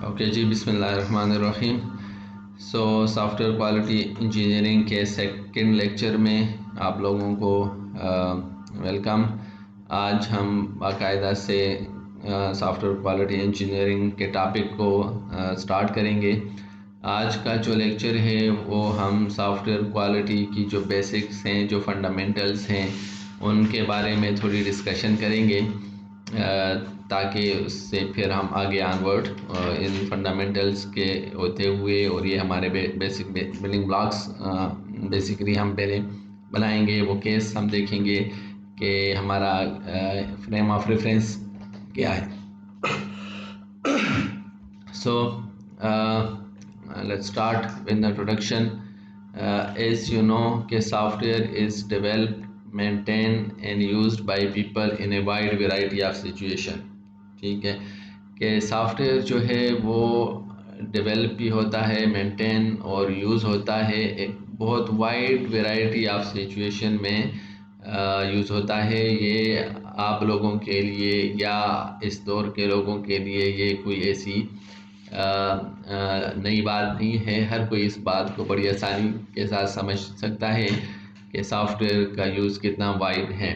Okay जी, बिस्मिल्लाहिर्रहमानिर्रहीम। Software quality engineering के second lecture में आप लोगों को वेलकम। आज हम बाकायदा से सॉफ्टवेयर क्वालिटी इंजीनियरिंग के टॉपिक को स्टार्ट करेंगे। आज का जो लेक्चर है वो हम सॉफ्टवेयर क्वालिटी की जो बेसिक्स हैं, जो फंडामेंटल्स हैं, उनके बारे में थोड़ी डिस्कशन करेंगे ताकि उससे फिर हम आगे ऑनवर्ड इन फंडामेंटल्स के होते हुए और ये हमारे बेसिक बिल्डिंग ब्लॉक्स बेसिकली हम पहले बनाएंगे। वो केस हम देखेंगे कि हमारा फ्रेम ऑफ रेफरेंस क्या है। सो let's start with the introduction. As you know कि software is developed, maintained and used by people in a wide variety of situation. ठीक है कि सॉफ्टवेयर जो है वो डेवलप भी होता है, मेंटेन और यूज़ होता है एक बहुत वाइड वैरायटी ऑफ सिचुएशन में यूज़ होता है। ये आप लोगों के लिए या इस दौर के लोगों के लिए ये कोई ऐसी नई बात नहीं है। हर कोई इस बात को बड़ी आसानी के साथ समझ सकता है कि सॉफ्टवेयर का यूज़ कितना वाइड है।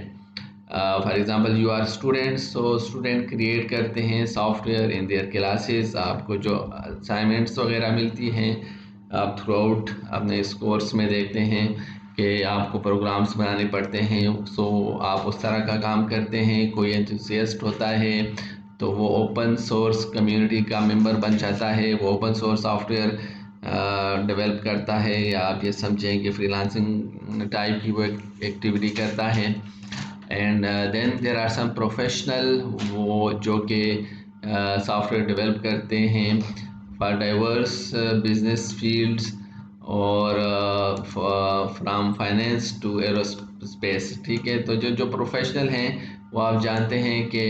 For example you are students, so student create करते हैं सॉफ्टवेयर इन देयर क्लासेस। आपको जो असाइनमेंट्स वगैरह मिलती हैं आप थ्रू आउट अपने इस कोर्स में देखते हैं कि आपको प्रोग्राम्स बनाने पड़ते हैं। सो आप उस तरह का काम करते हैं। कोई एंथुसियास्ट होता है तो वो ओपन सोर्स कम्युनिटी का मेंबर बन जाता है, वो ओपन सोर्स सॉफ्टवेयर डेवलप करता है, या आप ये समझें कि फ्रीलांसिंग टाइप की वो एक्टिविटी करता है। And then there are some professional, वो जो कि सॉफ्टवेयर डेवलप करते हैं फॉर डाइवर्स बिजनेस फील्ड्स और फ्रॉम फाइनेंस टू एरोस्पेस। ठीक है, तो जो प्रोफेशनल हैं वो आप जानते हैं कि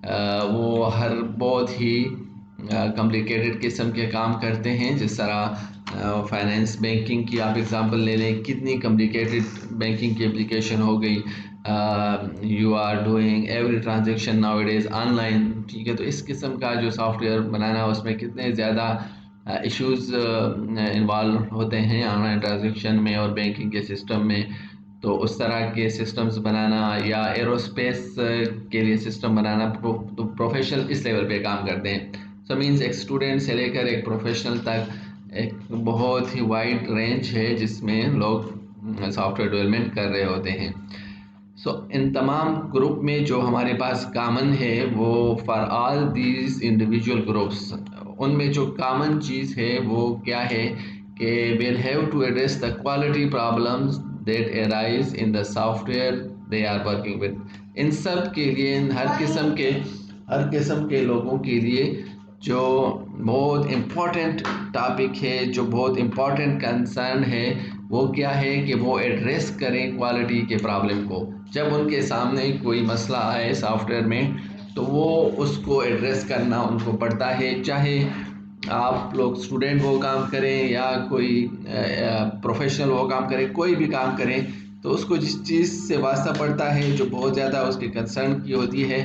वो हर बहुत ही कॉम्प्लिकेटेड किस्म के काम करते हैं। जिस तरह फाइनेंस बैंकिंग की आप एग्जांपल ले लें, कितनी कॉम्प्लिकेटेड बैंकिंग की एप्लीकेशन हो गई। You are doing every transaction now it is online. ठीक है, तो इस किस्म का जो सॉफ्टवेयर बनाना उसमें कितने ज़्यादा इश्यूज़ इन्वॉल्व होते हैं ऑनलाइन ट्रांजेक्शन में और बैंकिंग के सिस्टम में। तो उस तरह के सिस्टम्स बनाना या एरोस्पेस के लिए सिस्टम बनाना तो प्रोफेशनल इस लेवल पे काम करते हैं। सो मीन्स एक स्टूडेंट से लेकर एक प्रोफेशनल तक एक बहुत ही वाइड रेंज है जिसमें लोग सॉफ्टवेयर डेवलपमेंट कर रहे होते हैं। सो इन तमाम ग्रुप में जो हमारे पास कॉमन है वो for all these individual groups, उनमें जो कॉमन चीज़ है वो क्या है कि will have to address the quality problems that arise in the software they are working with. इन सब के लिए, हर किस्म के लोगों के लिए जो बहुत इम्पोर्टेंट टॉपिक है, जो बहुत इम्पोर्टेंट कंसर्न है, वो क्या है कि वो एड्रेस करें क्वालिटी के प्रॉब्लम को। जब उनके सामने कोई मसला आए सॉफ्टवेयर में तो वो उसको एड्रेस करना उनको पड़ता है। चाहे आप लोग स्टूडेंट वो काम करें या कोई प्रोफेशनल वो काम करें, कोई भी काम करें, तो उसको जिस चीज़ से वास्ता पड़ता है जो बहुत ज़्यादा उसके कंसर्न की होती है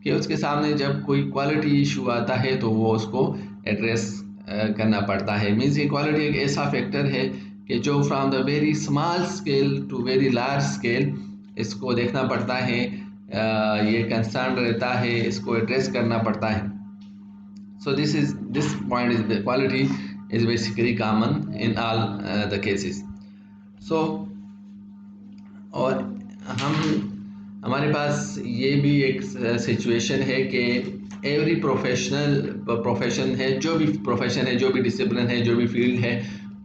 कि उसके सामने जब कोई क्वालिटी इशू आता है तो वो उसको एड्रेस करना पड़ता है। मीन्स ये क्वालिटी एक ऐसा फैक्टर है कि जो from the very small scale to very large scale इसको देखना पड़ता है, ये कंसर्न रहता है, इसको एड्रेस करना पड़ता है। So this point is the quality is basically common in all the cases. So और हमारे पास ये भी एक सिचुएशन है कि एवरी प्रोफेशन है, जो भी प्रोफेशन है, जो भी डिसिप्लिन है, जो भी फील्ड है,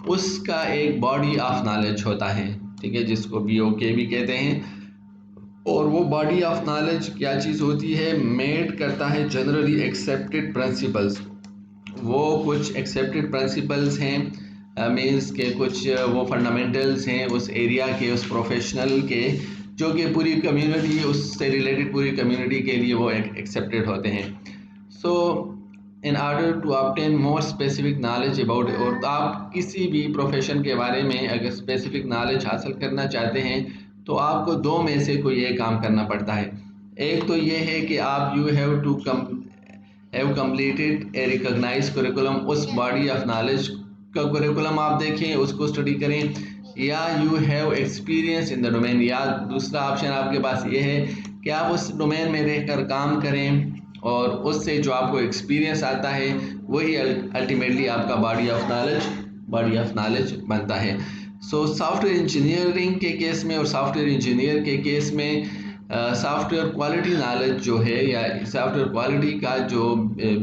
उसका एक बॉडी ऑफ नॉलेज होता है। ठीक है, जिसको BOK भी कहते हैं। और वो बॉडी ऑफ नॉलेज क्या चीज़ होती है, मेड करता है जनरली एक्सेप्टेड प्रिंसिपल्स। वो कुछ एक्सेप्टेड प्रिंसिपल्स हैं, मीन्स के कुछ वो फंडामेंटल्स हैं उस एरिया के, उस प्रोफेशनल के, जो कि पूरी कम्युनिटी, उससे रिलेटेड पूरी कम्युनिटी के लिए वो एक्सेप्टेड होते हैं। So in order to obtain more specific knowledge about, और आप किसी भी प्रोफेशन के बारे में अगर स्पेसिफिक नॉलेज हासिल करना चाहते हैं तो आपको दो में से कोई एक काम करना पड़ता है। एक तो ये है कि आप you have to have completed a recognised curriculum, उस बॉडी ऑफ नॉलेज का करिकुलम आप देखें, उसको स्टडी करें, या you have experience in the domain, या दूसरा ऑप्शन आपके पास ये है कि आप उस डोमेन में रहकर काम करें और उससे जो आपको एक्सपीरियंस आता है वही अल्टीमेटली आपका बॉडी ऑफ नॉलेज बनता है। सो सॉफ्टवेयर इंजीनियरिंग के केस में और सॉफ्टवेयर इंजीनियर के केस में सॉफ्टवेयर क्वालिटी नॉलेज जो है या सॉफ्टवेयर क्वालिटी का जो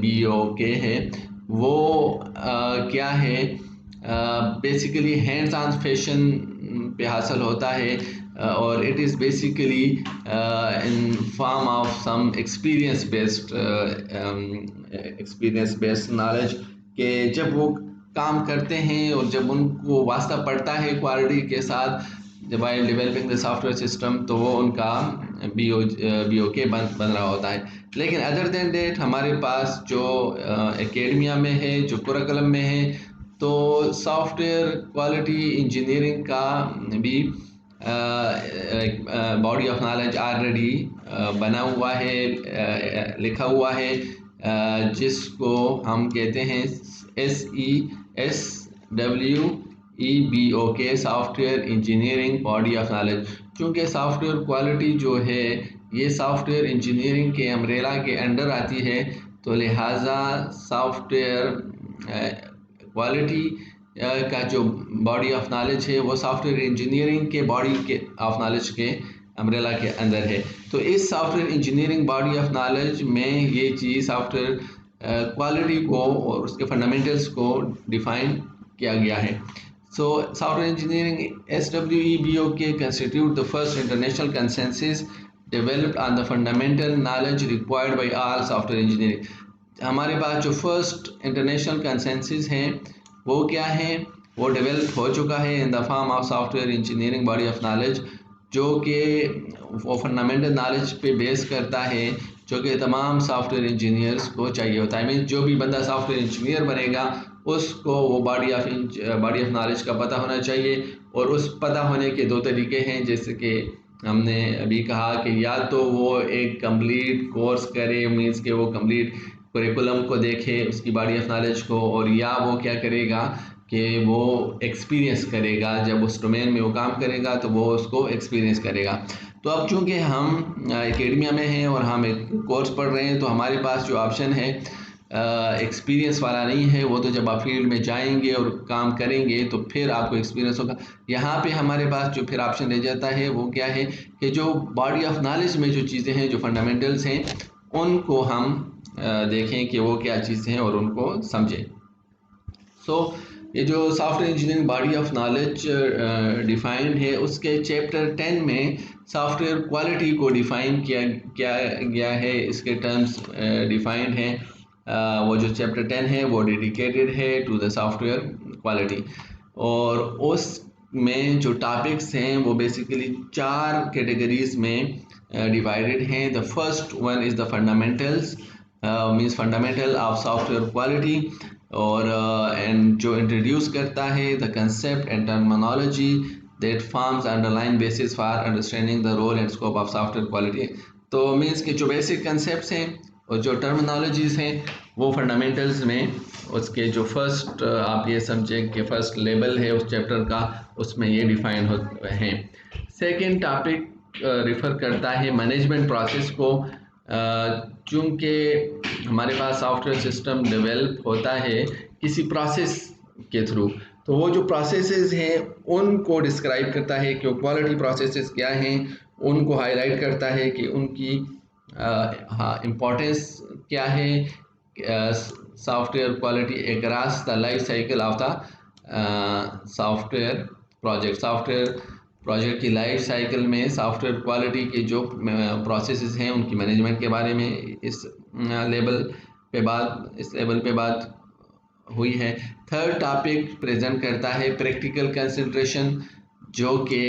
BOK है वो क्या है, बेसिकली हैंड्स ऑन फैशन पे हासिल होता है और it is basically in form of some experience based knowledge के जब वो काम करते हैं और जब उनको वास्ता पड़ता है क्वालिटी के साथ while developing the software system, तो वो उनका BOK बन रहा होता है। लेकिन अदर देन डेट हमारे पास जो एकेडमिया में है, जो कुरिकुलम में है, तो सॉफ्टवेयर क्वालिटी इंजीनियरिंग का भी बॉडी ऑफ नॉलेज ऑलरेडी बना हुआ है, लिखा हुआ है, जिसको हम कहते हैं SESWEBOK, software engineering body of knowledge. क्योंकि सॉफ्टवेयर क्वालिटी जो है ये सॉफ्टवेयर इंजीनियरिंग के अम्ब्रेला के अंडर आती है, तो लिहाजा सॉफ्टवेयर क्वालिटी का जो बॉडी ऑफ नॉलेज है वो सॉफ्टवेयर इंजीनियरिंग के बॉडी के ऑफ नॉलेज के अम्ब्रेला के अंदर है। तो इस software engineering body of knowledge में ये चीज़ सॉफ्टवेयर क्वालिटी को और उसके फंडामेंटल्स को डिफाइन किया गया है। So software engineering SWEBOK constitute the first international consensus developed on the fundamental knowledge required by all software engineering। हमारे पास जो फर्स्ट इंटरनेशनल कंसेंसस है वो क्या है, वो डेवलप हो चुका है in the form of software engineering body of knowledge, जो कि वो फंडामेंटल नॉलेज पे बेस करता है जो कि तमाम सॉफ्टवेयर इंजीनियर्स को चाहिए होता है। मीन जो भी बंदा सॉफ्टवेयर इंजीनियर बनेगा उसको वो बॉडी ऑफ नॉलेज का पता होना चाहिए, और उस पता होने के दो तरीके हैं, जैसे कि हमने अभी कहा कि या तो वो एक कंप्लीट कोर्स करे, मीन्स कि वो कंप्लीट करिकुलम को देखे उसकी बॉडी ऑफ नॉलेज को, और या वो क्या करेगा कि वो एक्सपीरियंस करेगा, जब उस डोमेन में वो काम करेगा तो वो उसको एक्सपीरियंस करेगा। तो अब चूँकि हम एकेडमिया में हैं और हम एक कोर्स पढ़ रहे हैं, तो हमारे पास जो ऑप्शन है एक्सपीरियंस वाला नहीं है, वो तो जब आप फील्ड में जाएंगे और काम करेंगे तो फिर आपको एक्सपीरियंस होगा। यहाँ पे हमारे पास जो फिर ऑप्शन रह जाता है वो क्या है कि जो बॉडी ऑफ नॉलेज में जो चीज़ें हैं, जो फंडामेंटल्स हैं, उनको हम देखें कि वो क्या चीज़ें हैं और उनको समझें। सो ये जो software engineering body of knowledge defined है, उसके चैप्टर 10 में सॉफ्टवेयर क्वालिटी को डिफ़ाइन किया गया है, इसके टर्म्स डिफाइंड हैं। वो जो चैप्टर 10 है वो डेडिकेटेड है टू द सॉफ्टवेयर क्वालिटी, और उस में जो टॉपिक्स हैं वो बेसिकली 4 कैटेगरीज में डिवाइडेड हैं। The first one is the fundamentals, means fundamental of software quality, और एंड जो इंट्रोड्यूस करता है the concept and terminology that forms underline basis for understanding the role and scope of software quality. तो means के जो basic concepts हैं और जो टर्मिनोलॉजीज़ हैं वो फंडामेंटल्स में उसके जो फर्स्ट आप ये समझें कि फर्स्ट लेवल है उस चैप्टर का, उसमें ये डिफाइन हैं। सेकेंड टॉपिक रिफ़र करता है मैनेजमेंट प्रोसेस को। चूँकि हमारे पास सॉफ्टवेयर सिस्टम डेवलप होता है किसी प्रोसेस के थ्रू, तो वो जो प्रोसेसेस हैं उनको डिस्क्राइब करता है कि क्वालिटी प्रोसेसेस क्या हैं, उनको हाईलाइट करता है कि उनकी इम्पोर्टेंस क्या है software quality across the life cycle of the software project की लाइफ साइकिल में सॉफ्टवेयर क्वालिटी के जो प्रोसेसेस हैं उनकी मैनेजमेंट के बारे में इस लेवल पे बात हुई है। थर्ड टॉपिक प्रेजेंट करता है प्रैक्टिकल कंसिडरेशन, जो कि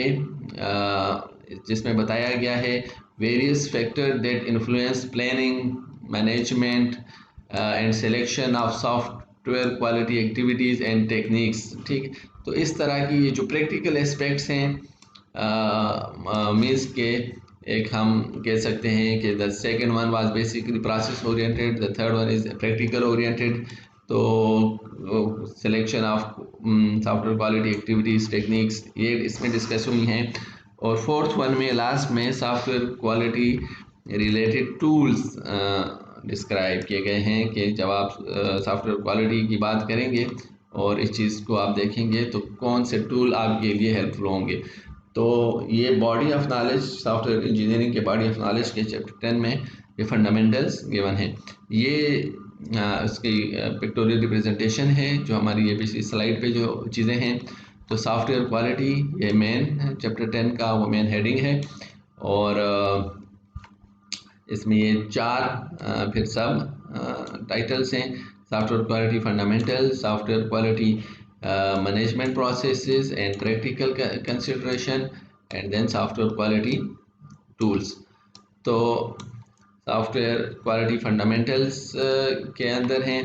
जिसमें बताया गया है various factor that influence planning, management and selection of software quality activities and techniques. ठीक, तो इस तरह की ये जो प्रैक्टिकल एस्पेक्ट्स हैं मीन्स के एक हम कह सकते हैं कि the second one was basically process oriented, the third one is practical oriented. तो selection of software quality activities techniques ये इसमें डिस्कस हुई हैं। और फोर्थ वन में लास्ट में software quality related tools describe किए गए हैं कि जब आप सॉफ्टवेयर क्वालिटी की बात करेंगे और इस चीज़ को आप देखेंगे तो कौन से टूल आपके लिए हेल्पफुल होंगे। तो ये body of knowledge, software engineering के बॉडी ऑफ नॉलेज के चैप्टर 10 में ये फंडामेंटल्स गिवन है। ये उसकी पिक्टोरियल रिप्रेजेंटेशन है जो हमारी ये पिछली स्लाइड पे जो चीज़ें हैं। तो सॉफ्टवेयर क्वालिटी ये मेन चैप्टर 10 का वो मेन हेडिंग है। और इसमें ये चार फिर सब टाइटल्स हैं। Software quality fundamental, software quality management processes and practical consideration, and then software quality tools. तो सॉफ्टवेयर क्वालिटी फंडामेंटल्स के अंदर हैं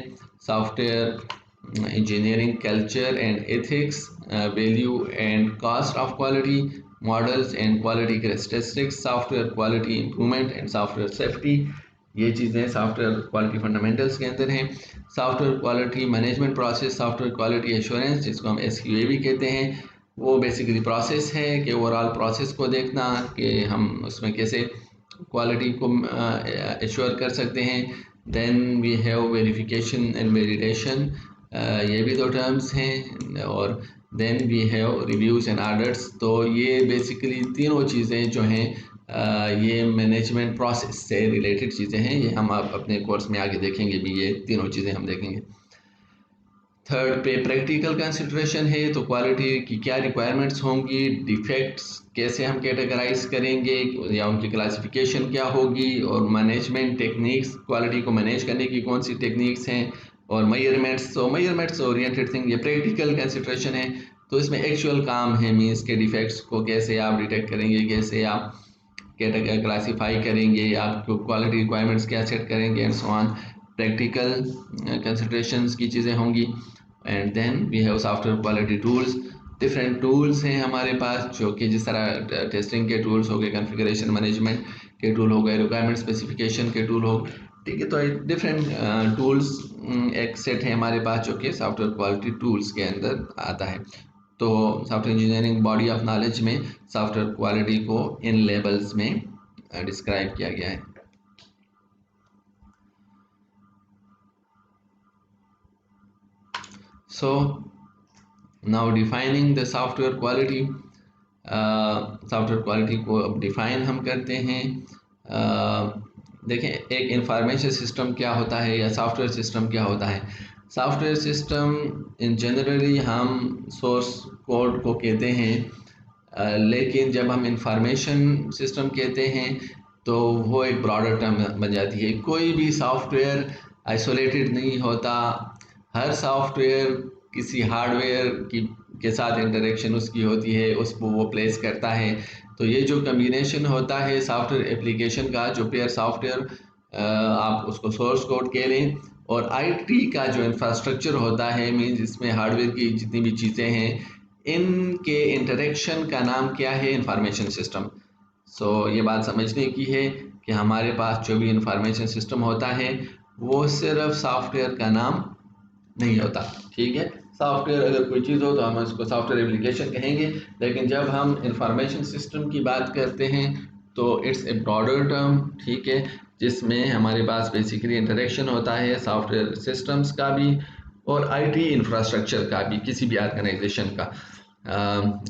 software engineering culture and ethics, value and cost of quality models and quality characteristics, software quality improvement and software safety. ये चीज़ें software quality fundamentals के अंदर हैं। Software quality management process, software quality assurance जिसको हम SQA भी कहते हैं, वो बेसिकली प्रोसेस है कि ओवरऑल प्रोसेस को देखना कि हम उसमें कैसे क्वालिटी को एश्योर कर सकते हैं। Then we have verification and validation, ये भी दो टर्म्स हैं। और then we have reviews and audits. तो ये बेसिकली तीनों चीज़ें जो हैं ये मैनेजमेंट प्रोसेस से रिलेटेड चीज़ें हैं। ये हम आप अपने कोर्स में आगे देखेंगे भी, ये तीनों चीज़ें हम देखेंगे। थर्ड पे प्रैक्टिकल कंसिड्रेशन है, तो क्वालिटी की क्या रिक्वायरमेंट्स होंगी, डिफेक्ट्स कैसे हम कैटेगराइज करेंगे या उनकी क्लासिफिकेशन क्या होगी, और मैनेजमेंट टेक्निक्स, क्वालिटी को मैनेज करने की कौन सी टेक्निक्स हैं, और मेजरमेंट्स। तो मेजरमेंट्स ओरिएंटेड थिंग ये प्रैक्टिकल कंसिड्रेशन है। तो इसमें एक्चुअल काम है, मीन्स के डिफेक्ट्स को कैसे आप डिटेक्ट करेंगे, कैसे आप क्लासीफाई करेंगे, आपको क्वालिटी रिक्वायरमेंट्स क्या सेट करेंगे and so on. Practical considerations की चीज़ें होंगी। And then we have software quality tools. Different tools हैं हमारे पास जो कि जिस तरह टेस्टिंग के टूल्स हो गए, कॉन्फ़िगरेशन मैनेजमेंट के टूल हो गए, रिक्वायरमेंट स्पेसिफिकेशन के टूल हो, ठीक है। तो डिफरेंट टूल्स एक सेट है हमारे पास जो कि सॉफ्टवेयर क्वालिटी टूल्स के अंदर आता है। तो software engineering body of knowledge में सॉफ्टवेयर क्वालिटी को इन लेवल्स में डिस्क्राइब किया गया है। So now defining the software quality, software quality को अब डिफ़ाइन हम करते हैं। देखें, एक इंफॉर्मेशन सिस्टम क्या होता है या सॉफ्टवेयर सिस्टम क्या होता है। सॉफ्टवेयर सिस्टम इन जनरली हम सोर्स कोड को कहते हैं, लेकिन जब हम इंफॉर्मेशन सिस्टम कहते हैं तो वो एक ब्रॉडर टर्म बन जाती है। कोई भी सॉफ्टवेयर आइसोलेटेड नहीं होता, हर सॉफ्टवेयर किसी हार्डवेयर के साथ इंटरेक्शन उसकी होती है, उसको वो प्लेस करता है। तो ये जो कम्बिनेशन होता है सॉफ्टवेयर एप्लीकेशन का, जो पेयर सॉफ्टवेयर आप उसको सोर्स कोड कह लें, और आईटी का जो इंफ्रास्ट्रक्चर होता है, मीन्स इसमें हार्डवेयर की जितनी भी चीज़ें हैं, इनके इंटरेक्शन का नाम क्या है, इंफॉर्मेशन सिस्टम। सो ये बात समझने की है कि हमारे पास जो भी इंफॉर्मेशन सिस्टम होता है वो सिर्फ सॉफ्टवेयर का नाम नहीं होता, ठीक है। सॉफ्टवेयर अगर कोई चीज़ हो तो हम उसको सॉफ्टवेयर एप्लीकेशन कहेंगे, लेकिन जब हम इंफॉर्मेशन सिस्टम की बात करते हैं तो इट्स ए ब्रॉडर टर्म, ठीक है, जिसमें हमारे पास बेसिकली इंटरेक्शन होता है सॉफ्टवेयर सिस्टम्स का भी और आईटी इंफ्रास्ट्रक्चर का भी, किसी भी ऑर्गेनाइजेशन का।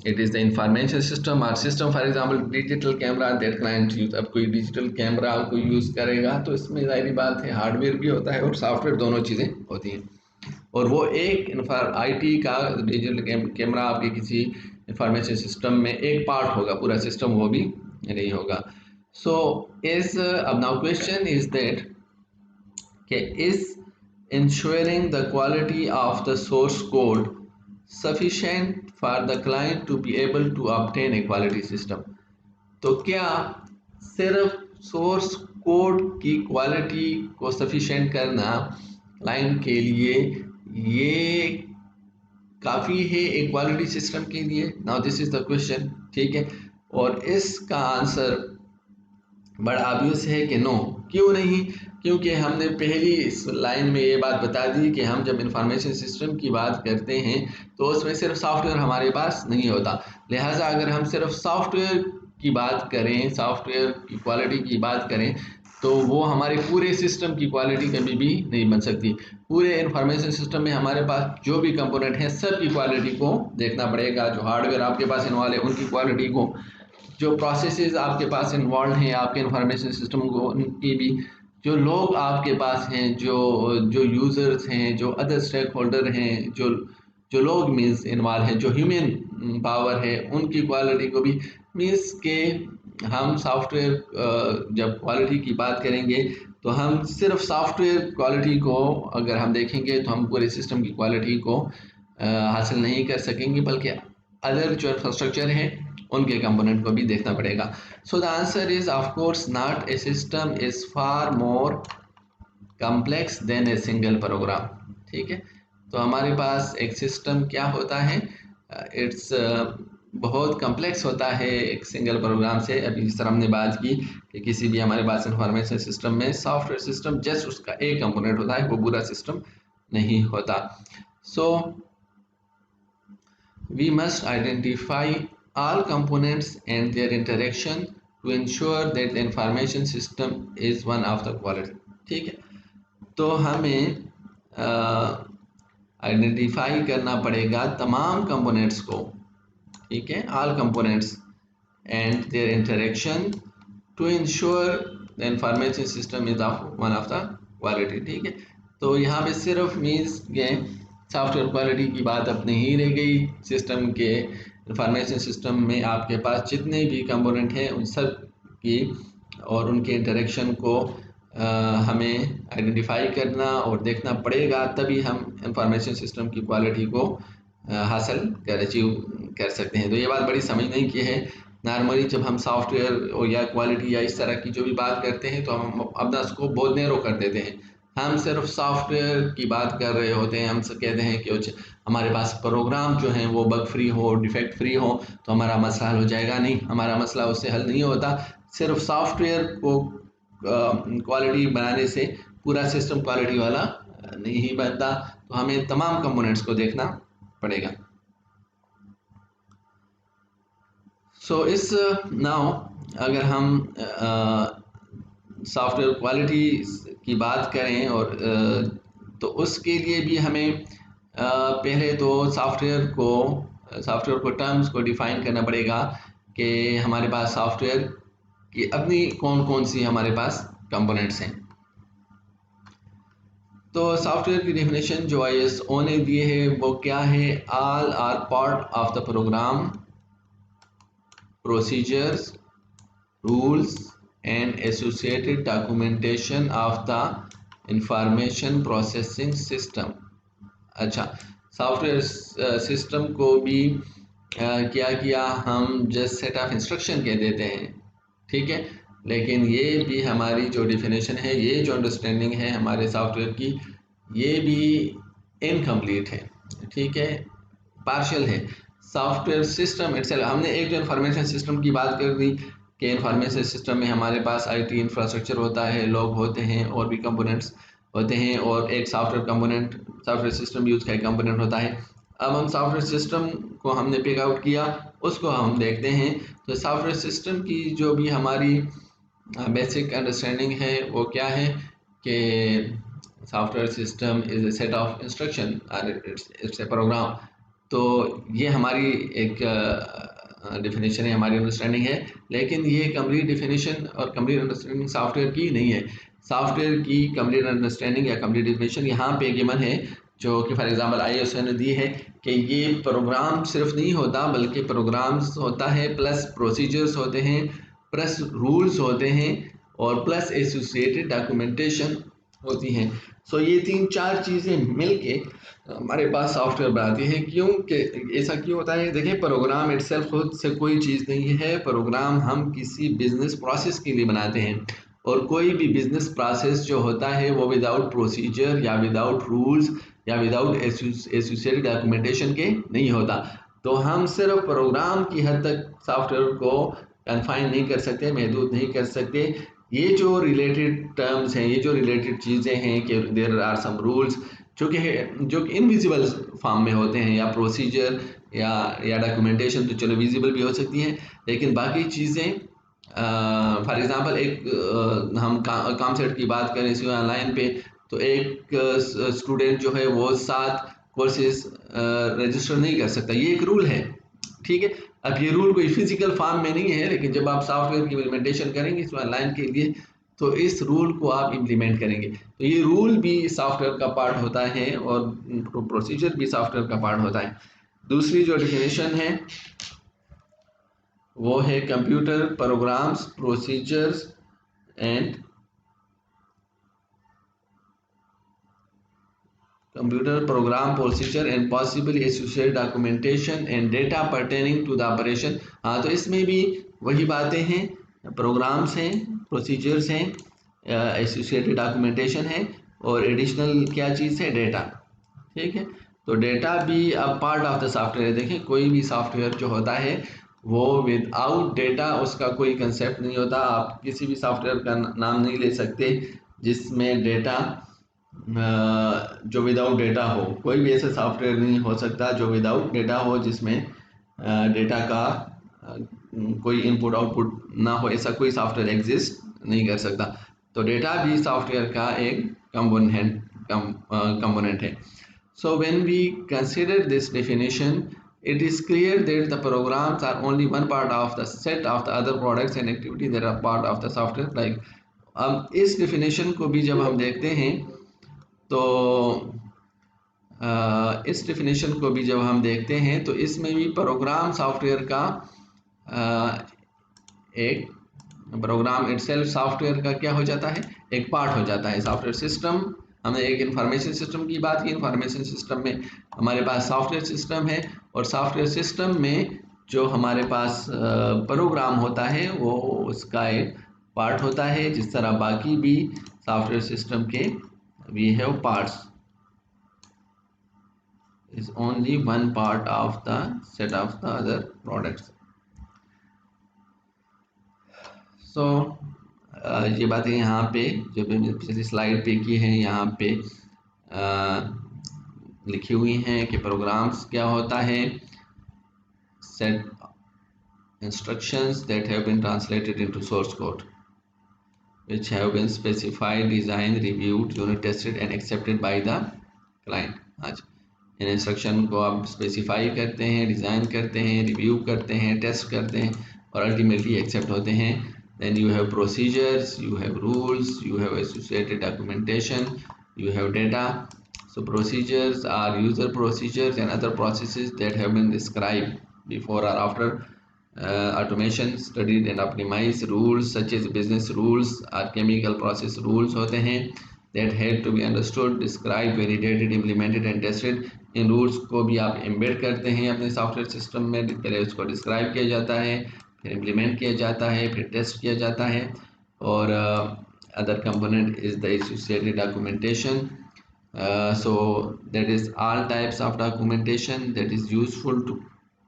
It is the information system और system, for example digital camera that client use. अब कोई डिजिटल कैमरा को यूज़ करेगा तो इसमें ज़ाहिर बात है हार्डवेयर भी होता है और सॉफ्टवेयर, दोनों चीज़ें होती हैं। और वो एक आईटी का डिजिटल कैमरा आपके किसी इंफॉर्मेशन सिस्टम में एक पार्ट होगा, पूरा सिस्टम वो भी नहीं होगा। सो इज अब नाउ क्वेश्चन इज दैट कि is ensuring the quality of the source code sufficient for the client to be able to obtain a quality system। तो क्या सिर्फ सोर्स कोड की क्वालिटी को सफिशेंट करना क्लाइंट के लिए ये काफ़ी है एक क्वालिटी सिस्टम के लिए? Now this is the question, ठीक है। और इसका आंसर बट ऑब्वियस है कि नो, क्यों नहीं? क्योंकि हमने पहली इस लाइन में ये बात बता दी कि हम जब इंफॉर्मेशन सिस्टम की बात करते हैं तो उसमें सिर्फ सॉफ्टवेयर हमारे पास नहीं होता। लिहाजा अगर हम सिर्फ सॉफ्टवेयर की बात करें, सॉफ्टवेयर की क्वालिटी की बात करें, तो वो हमारे पूरे सिस्टम की क्वालिटी कभी भी नहीं बन सकती। पूरे इंफॉर्मेशन सिस्टम में हमारे पास जो भी कंपोनेंट हैं सब की क्वालिटी को देखना पड़ेगा। जो हार्डवेयर आपके पास इन्वॉल्व है उनकी क्वालिटी को, जो प्रोसेसेस आपके पास इन्वॉल्व हैं आपके इंफॉर्मेशन सिस्टम को उनकी भी, जो लोग आपके पास हैं, जो जो यूज़र्स हैं, जो अदर स्टेक होल्डर हैं, जो लोग मीन्स इन्वॉल्व हैं, जो ह्यूमन पावर है, उनकी क्वालिटी को भी मीन्स के हम सॉफ्टवेयर जब क्वालिटी की बात करेंगे तो हम सिर्फ सॉफ्टवेयर क्वालिटी को अगर हम देखेंगे तो हम पूरे सिस्टम की क्वालिटी को हासिल नहीं कर सकेंगे, बल्कि अदर जो इंफ्रास्ट्रक्चर है उनके कंपोनेंट को भी देखना पड़ेगा। So the answer is of course not, a system is far more complex than a single program. ठीक है, तो हमारे पास एक सिस्टम क्या होता है, इट्स बहुत कम्प्लेक्स होता है एक सिंगल प्रोग्राम से। अभी जिस तरह हमने बात की कि किसी भी हमारे पास इंफॉर्मेशन सिस्टम में सॉफ्टवेयर सिस्टम जस्ट उसका एक कंपोनेंट होता है, वो पूरा सिस्टम नहीं होता। सो we must identify all components and their interaction to ensure that the information system is one of the quality। ठीक है, तो हमें आइडेंटिफाई करना पड़ेगा तमाम कंपोनेंट्स को। ठीक है, all components and their interaction to ensure the information system is of one of the quality. ठीक है, तो यहाँ पे सिर्फ मीन्स के सॉफ्टवेयर क्वालिटी की बात अब नहीं रह गई। सिस्टम के इंफॉर्मेशन सिस्टम में आपके पास जितने भी कंपोनेंट हैं उन सब की और उनके इंटरेक्शन को हमें आइडेंटिफाई करना और देखना पड़ेगा, तभी हम इंफॉर्मेशन सिस्टम की क्वालिटी को हासिल अचीव कर सकते हैं। तो ये बात बड़ी समझने की है। नॉर्मली जब हम सॉफ्टवेयर या क्वालिटी या इस तरह की जो भी बात करते हैं तो हम अपना स्कोप बहुत नैरो कर देते हैं। हम सिर्फ सॉफ्टवेयर की बात कर रहे होते हैं, हम सब कहते हैं कि हमारे पास प्रोग्राम जो हैं वो बग फ्री हो, डिफेक्ट फ्री हो तो हमारा मसला हल हो जाएगा। नहीं, हमारा मसला उससे हल नहीं होता। सिर्फ सॉफ्टवेयर को क्वालिटी बनाने से पूरा सिस्टम क्वालिटी वाला नहीं बनता, तो हमें तमाम कंपोनेंट्स को देखना पड़ेगा। सो इस नाउ अगर हम सॉफ्टवेयर क्वालिटी की बात करें और तो उसके लिए भी हमें पहले तो सॉफ्टवेयर को टर्म्स को डिफाइन करना पड़ेगा कि हमारे पास सॉफ्टवेयर की अपनी कौन कौन सी हमारे पास कंपोनेंट्स हैं। तो सॉफ्टवेयर की डेफिनेशन जो ISO ने दिए है वो क्या है, all are part of the program, procedures, rules and associated documentation of the information processing system। अच्छा, सॉफ्टवेयर सिस्टम को भी क्या किया, हम जस्ट सेट ऑफ इंस्ट्रक्शन कह देते हैं। ठीक है, लेकिन ये भी हमारी जो डेफिनेशन है, ये जो अंडरस्टैंडिंग है हमारे सॉफ्टवेयर की, ये भी इनकम्प्लीट है। ठीक है, पार्शियल है। सॉफ्टवेयर सिस्टम इटसेल्फ, हमने एक जो इंफॉर्मेशन सिस्टम की बात कर दी कि इंफॉर्मेशन सिस्टम में हमारे पास IT इंफ्रास्ट्रक्चर होता है, लोग होते हैं और भी कंपोनेंट्स होते हैं, और एक सॉफ्टवेयर सिस्टम यूज का एक कंपोनेंट होता है। अब हम सॉफ्टवेयर सिस्टम को हमने पिक आउट किया, उसको हम देखते हैं। तो सॉफ्टवेयर सिस्टम की जो भी हमारी बेसिक अंडरस्टैंडिंग है वो क्या है कि software system is a set of instruction और इट्स ए प्रोग्राम। तो ये हमारी एक डेफिनेशन है, हमारी अंडरस्टैंडिंग है, लेकिन ये कंप्लीट डेफिनेशन और कंप्लीट अंडरस्टैंडिंग सॉफ्टवेयर की नहीं है। सॉफ्टवेयर की कंप्लीट अंडरस्टैंडिंग या कंप्लीट डेफिनेशन यहाँ पे गिवन है, जो कि फॉर एग्जांपल ISO ने दी है कि ये प्रोग्राम सिर्फ नहीं होता, बल्कि प्रोग्राम्स होता है प्लस प्रोसीजर्स होते हैं प्लस रूल्स होते हैं और प्लस एसोसिएटेड डॉक्यूमेंटेशन होती हैं। सो ये 3-4 चीज़ें मिलके हमारे पास सॉफ्टवेयर बनाती है। क्योंकि ऐसा क्यों होता है, देखिए प्रोग्राम इटसेल्फ खुद से कोई चीज़ नहीं है। प्रोग्राम हम किसी बिजनेस प्रोसेस के लिए बनाते हैं, और कोई भी बिजनेस प्रोसेस जो होता है वो विदाउट प्रोसीजर या विदाउट रूल्स या विदाउट एसोसिएटेड डॉक्यूमेंटेशन के नहीं होता। तो हम सिर्फ प्रोग्राम की हद तक सॉफ्टवेयर को कन्फाइन नहीं कर सकते, महदूद नहीं कर सकते। ये जो रिलेटेड टर्म्स हैं, ये जो रिलेटेड चीज़ें हैं कि देयर आर सम रूल्स जो कि इनविजिबल फॉर्म में होते हैं, या प्रोसीजर या डॉक्यूमेंटेशन तो चलो विजिबल भी हो सकती हैं, लेकिन बाकी चीज़ें फॉर एग्जांपल हम काम सेट की बात करें इसी ऑनलाइन पे, तो एक स्टूडेंट जो है वो 7 कोर्सेज रजिस्टर नहीं कर सकता, ये एक रूल है, ठीक है। अब ये रूल कोई फिजिकल फॉर्म में नहीं है, लेकिन जब आप सॉफ्टवेयर की इम्प्लीमेंटेशन करेंगे इस ऑनलाइन के लिए, तो इस रूल को आप इम्प्लीमेंट करेंगे। तो ये रूल भी सॉफ्टवेयर का पार्ट होता है और प्रोसीजर भी सॉफ्टवेयर का पार्ट होता है। दूसरी जो डेफिनेशन है वो है computer programs, procedures and computer program procedure and possibly associated documentation and data pertaining to the operation। हाँ, तो इसमें भी वही बातें हैं, प्रोग्राम्स हैं, प्रोसीजर्स हैं, एसोसिएटेड डॉक्यूमेंटेशन है, और एडिशनल क्या चीज़ है, डेटा, ठीक है। तो डेटा भी अब पार्ट ऑफ द सॉफ्टवेयर। देखें, कोई भी सॉफ्टवेयर जो होता है वो विदाउट डेटा उसका कोई कंसेप्ट नहीं होता। आप किसी भी सॉफ्टवेयर का नाम नहीं ले सकते जिसमें डेटा जो विदाउट डेटा हो। कोई भी ऐसा सॉफ्टवेयर नहीं हो सकता जो विदाउट डेटा हो, जिसमें डेटा का कोई इनपुट आउटपुट ना हो, ऐसा कोई सॉफ्टवेयर एग्जिस्ट नहीं कर सकता। तो डेटा भी सॉफ्टवेयर का एक कंपोनेंट है। So when we consider this definition, it is clear that the programs are only one part of the set of the other products and activities that are part of the software। Like अब इस definition को भी जब हम देखते हैं तो इस डेफिनेशन को भी जब हम देखते हैं तो इसमें भी प्रोग्राम सॉफ्टवेयर का एक प्रोग्राम इटसेल्फ सॉफ्टवेयर का क्या हो जाता है, एक पार्ट हो जाता है। सॉफ्टवेयर सिस्टम, हमने एक इंफॉर्मेशन सिस्टम की बात की, इंफॉर्मेशन सिस्टम में हमारे पास सॉफ्टवेयर सिस्टम है, और सॉफ्टवेयर सिस्टम में जो हमारे पास प्रोग्राम होता है वो उसका एक पार्ट होता है। जिस तरह बाकी भी सॉफ्टवेयर सिस्टम के we have parts, is only one part of the set of the other products। So ये बातें यहाँ पे जो मैंने पिछली स्लाइड पे की हैं यहाँ पे लिखी हुई हैं कि प्रोग्राम्स क्या होता है। set instructions that have been translated into source code which have been specified, designed, reviewed, unit tested and accepted by the client। आज इन इंस्ट्रक्शन को आप स्पेसिफाई करते हैं, डिज़ाइन करते हैं, रिव्यू करते हैं, टेस्ट करते हैं और अल्टीमेटली एक्सेप्ट होते हैं। Then you have procedures, you have rules, you have associated documentation, you have data. So procedures are user procedures and other processes that have been described before or after automation, studied and optimized। Rules such as business rules or chemical process rules होते हैं that had to be understood, described, validated, implemented and tested। In rules को भी आप embed करते हैं अपने software system में। पहले उसको डिस्क्राइब किया जाता है, फिर इम्प्लीमेंट किया जाता है, फिर टेस्ट किया जाता है, और other component is the associated documentation. So that is all types of documentation that is useful to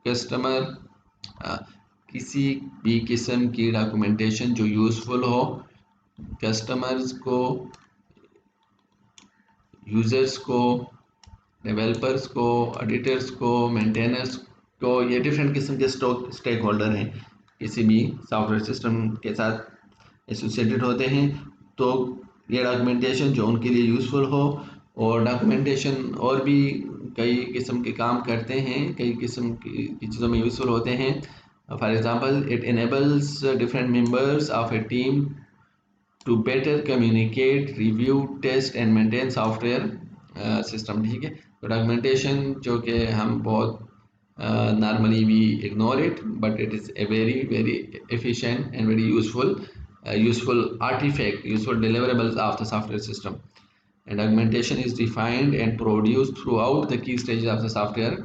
customer। किसी भी किस्म की डॉक्यूमेंटेशन जो यूज़फुल हो कस्टमर्स को, यूज़र्स को, डेवलपर्स को, एडिटर्स को, मेंटेनर्स को। ये डिफरेंट किस्म के स्टेक होल्डर हैं, किसी भी सॉफ्टवेयर सिस्टम के साथ एसोसिएटेड होते हैं। तो ये डॉक्यूमेंटेशन जो उनके लिए यूज़फुल हो, और डॉक्यूमेंटेशन और भी कई किस्म के काम करते हैं, कई किस्म की चीज़ों में यूज़फुल होते हैं। For example it enables different members of a team to better communicate, review, test and maintain software system. ठीक है, तो डॉक्यूमेंटेशन जो कि हम बहुत normally we ignore it, but it is a very very efficient and very useful artifact, useful deliverables of the software system। And documentation is defined and produced throughout the key stages of the software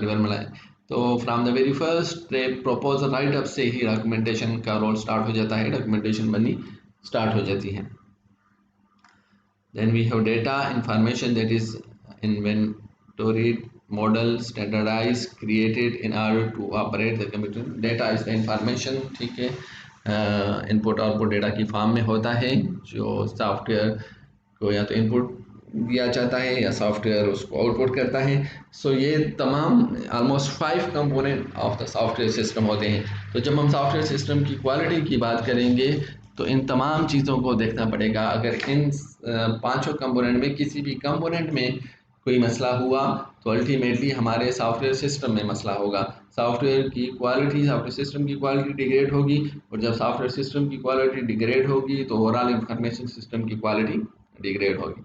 development। तो from the very first proposal right up से ही documentation का role start हो जाता है, documentation बननी start हो जाती है। Then we have data information that is in when storied model standardized created in order to operate the computer. Data is the information, ठीक है, इनपुट आउटपुट डेटा की फॉर्म में होता है जो सॉफ्टवेयर को या तो इनपुट दिया जाता है या सॉफ्टवेयर उसको आउटपुट करता है. सो ये तमाम almost 5 component of the software system होते हैं. तो जब हम सॉफ्टवेयर सिस्टम की क्वालिटी की बात करेंगे तो इन तमाम चीज़ों को देखना पड़ेगा. अगर इन पांचों कंपोनेंट में किसी भी कंपोनेंट में कोई मसला हुआ तो अल्टीमेटली हमारे सॉफ्टवेयर सिस्टम में मसला होगा. सॉफ्टवेयर की क्वालिटी, सॉफ्टवेयर सिस्टम की क्वालिटी डिग्रेड होगी, और जब सॉफ्टवेयर सिस्टम की क्वालिटी डिग्रेड होगी तो ओवरऑल इंफॉर्मेशन सिस्टम की क्वालिटी डिग्रेड होगी.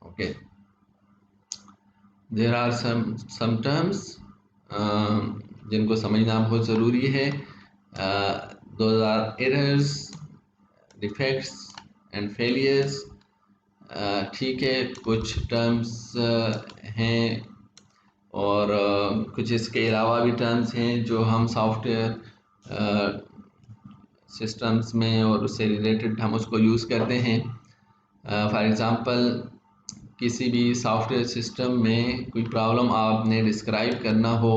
Okay, there are some terms जिनको समझना बहुत ज़रूरी है. Those are errors, defects and failures. ठीक है, कुछ टर्म्स हैं और कुछ इसके अलावा भी टर्म्स हैं जो हम सॉफ्टवेयर सिस्टम्स में और उससे रिलेटेड हम उसको यूज़ करते हैं. फॉर एग्ज़ाम्पल, किसी भी सॉफ्टवेयर सिस्टम में कोई प्रॉब्लम आपने डिस्क्राइब करना हो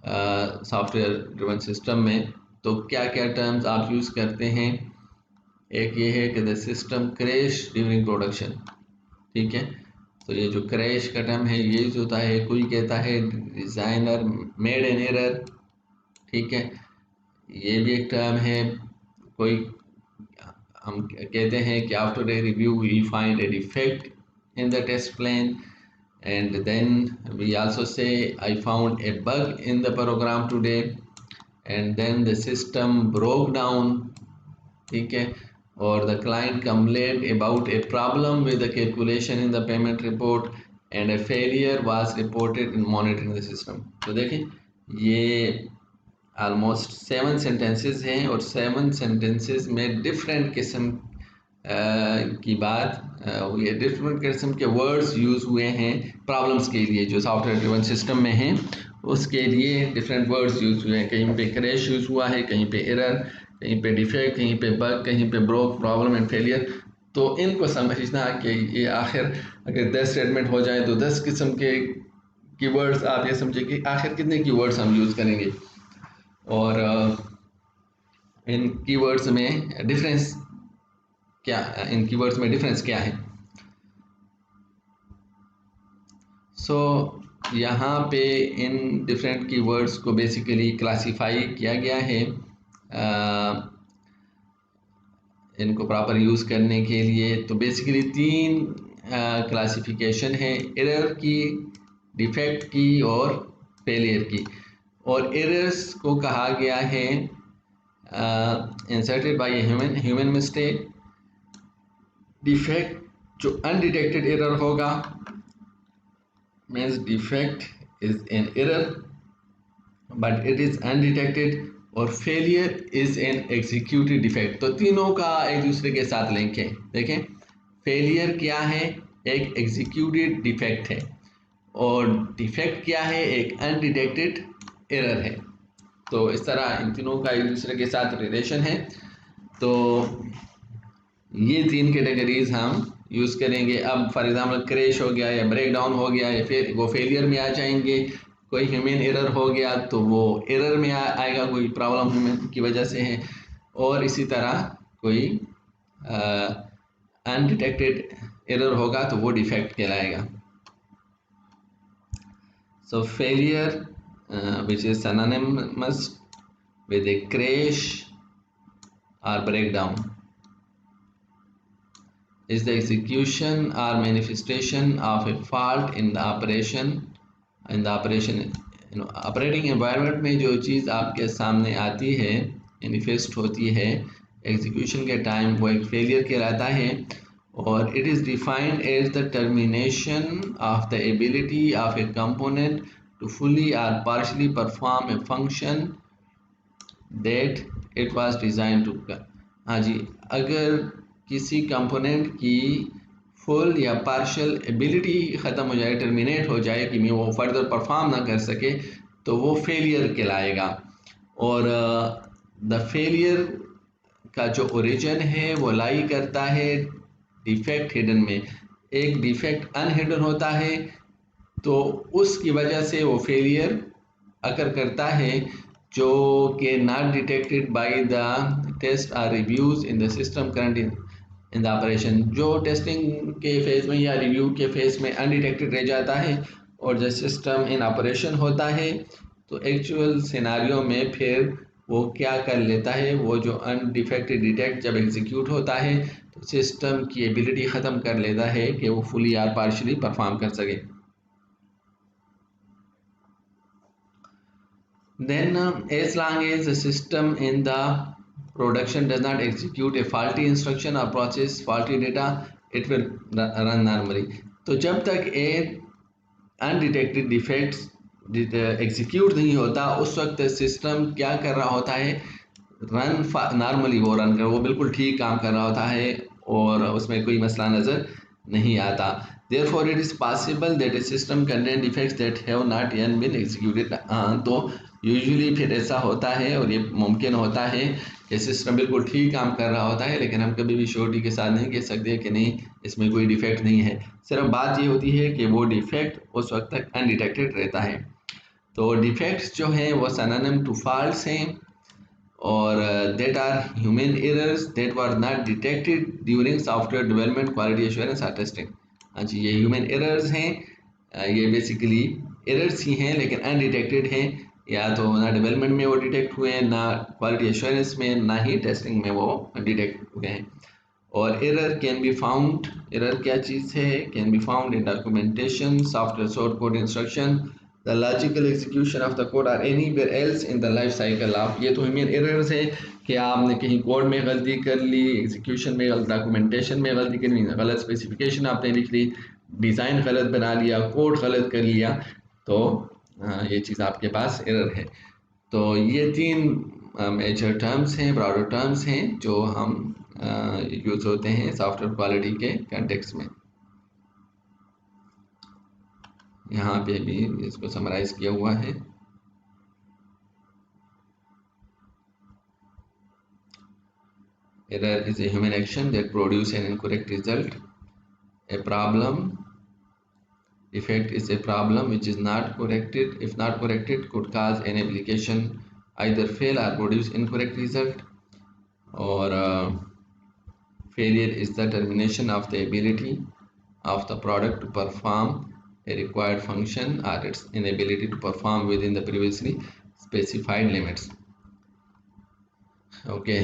सॉफ्टवेयर ड्रिवन सिस्टम में, तो क्या क्या टर्म्स आप यूज़ करते हैं. एक ये है कि the system crash during production. ठीक है, तो ये जो क्रैश का टर्म है ये यूज़ होता है. कोई कहता है डिज़ाइनर मेड एन एरर. ठीक है, ये भी एक टर्म है. कोई हम कहते हैं कि after a review we find a defect in the test plan, and then we also say I found a bug in the program today, and then the system broke down. ठीक है, or the client complained about a problem with the calculation in the payment report and a failure was reported in monitoring the system. तो देखें, ये almost 7 sentences हैं और 7 sentences में different किस्म की बात ये डिफरेंट किस्म के वर्ड्स यूज़ हुए हैं प्रॉब्लम्स के लिए. जो सॉफ्टवेयर ड्रिवन सिस्टम में हैं उसके लिए डिफरेंट वर्ड्स यूज़ हुए हैं. कहीं पे क्रैश यूज़ हुआ है, कहीं पे एरर, कहीं पे डिफेक्ट, कहीं पे बग, कहीं पे ब्रोक, प्रॉब्लम एंड फेलियर. तो इनको समझना कि ये आखिर अगर 10 स्टेटमेंट हो जाए तो 10 किस्म के कीवर्ड्स आप ये समझे कि आखिर कितने कीवर्ड्स हम यूज़ करेंगे और इन कीवर्ड्स में डिफरेंस क्या, इन कीवर्ड्स में डिफरेंस क्या है. सो यहाँ पे इन डिफरेंट कीवर्ड्स को बेसिकली क्लासिफाई किया गया है इनको प्रॉपर यूज़ करने के लिए. तो बेसिकली 3 क्लासिफिकेशन है, एरर की, डिफेक्ट की और फेलियर की. और एरर्स को कहा गया है inserted by human mistake. Defect जो अनडिटेक्टेड एरर होगा means defect is an error but it is undetected, और failure is an executed defect. तो तीनों का एक दूसरे के साथ लिंक है. देखें, फेलियर क्या है, एक एग्जीक्यूटेड डिफेक्ट है, और डिफेक्ट क्या है, एक अनडिटेक्टेड एरर है. तो इस तरह इन तीनों का एक दूसरे के साथ रिलेशन है. तो ये 3 कैटेगरीज हम यूज़ करेंगे. अब फॉर एग्जांपल क्रैश हो गया या ब्रेक डाउन हो गया या फिर वो फेलियर में आ जाएंगे. कोई ह्यूमन एरर हो गया तो वो एरर में आएगा, कोई प्रॉब्लम ह्यूमन की वजह से है. और इसी तरह कोई अनडिटेक्टेड एरर होगा तो वो डिफेक्ट कहलाएगा. सो failure which is synonymous with a crash or breakdown is the execution or manifestation of a fault in the operation operating environment में जो चीज़ आपके सामने आती है, मैनिफेस्ट होती है एग्जीक्यूशन के टाइम, वो एक फेलियर कहलाता है. और it is defined as the termination of the ability of a component to fully or partially perform a function that it was designed to. हाँ जी, अगर किसी कंपोनेंट की फुल या पार्शियल एबिलिटी ख़त्म हो जाए, टर्मिनेट हो जाए कि मैं वो फर्दर परफॉर्म ना कर सके, तो वो फेलियर कहलाएगा. और द फेलियर का जो ओरिजिन है वो लाई करता है डिफेक्ट हिडन में। एक डिफेक्ट अनहिडन होता है तो उसकी वजह से वो फेलियर अकर करता है, जो कि not detected by the test or reviews in the system current in the operation. जो टेस्टिंग के फेज में या रिव्यू के फेज में अनडिटेक्टेड रह जाता है और जब सिस्टम इन ऑपरेशन होता है तो एक्चुअल सिनारियो में फिर वो क्या कर लेता है, वो जो अनडिफेक्टेड डिटेक्ट जब एग्जीक्यूट होता है तो सिस्टम की एबिलिटी ख़त्म कर लेता है कि वो फुली या पार्शली परफॉर्म कर सके। Then, as long as the system in the production does not execute a faulty instruction or process faulty data, it will run normally. तो जब तक एक अनडिटेक्टेड डिफेक्ट्स एग्जीक्यूट नहीं होता उस वक्त सिस्टम क्या कर रहा होता है, रन नॉर्मली वो रन कर, वो बिल्कुल ठीक काम कर रहा होता है और उसमें कोई मसला नज़र नहीं आता। Therefore, it is possible that a system contain defects that have not yet been executed. तो यूजुअली फिर ऐसा होता है और ये मुमकिन होता है कि सिस्टम बिल्कुल ठीक काम कर रहा होता है लेकिन हम कभी भी श्योरिटी के साथ नहीं कह सकते कि नहीं इसमें कोई डिफेक्ट नहीं है। सिर्फ बात ये होती है कि वो डिफेक्ट उस वक्त तक अनडिटेक्टेड रहता है। तो डिफेक्ट्स जो हैं वो सिनोनिम टू फॉल्ट्स हैं और that are human errors that were not detected during software development, quality assurance or testing। हाँ जी, ये ह्यूमन एरर्स हैं, ये बेसिकली एरर्स ही हैं लेकिन अनडिटेक्टेड हैं, या तो ना डेवलपमेंट में वो डिटेक्ट हुए हैं, ना क्वालिटी एश्योरेंस में, ना ही टेस्टिंग में वो डिटेक्ट हुए हैं। और error can be found, error क्या चीज़ है, can be found in documentation, software source code instruction, the logical execution of the code or anywhere else in the life cycle of. ये तो ह्यूमन एरर्स है कि आपने कहीं कोड में गलती कर ली, एग्जीक्यूशन में, डॉक्यूमेंटेशन में गलती कर ली, गलत स्पेसिफिकेशन आपने लिख ली, डिज़ाइन गलत बना लिया, कोड गलत कर लिया, तो ये चीज़ आपके पास एरर है। तो ये तीन मेजर टर्म्स हैं, ब्रॉडर टर्म्स हैं जो हम यूज़ होते हैं सॉफ्टवेयर क्वालिटी के कंटेक्स्ट में। यहाँ पे भी इसको समराइज किया हुआ है। Error is a human action that produce an incorrect result. A problem defect is a problem which is not corrected. If not corrected, could cause an application either fail or produce incorrect result. Or failure is the termination of the ability of the product to perform a required function or its inability to perform within the previously specified limits. Okay.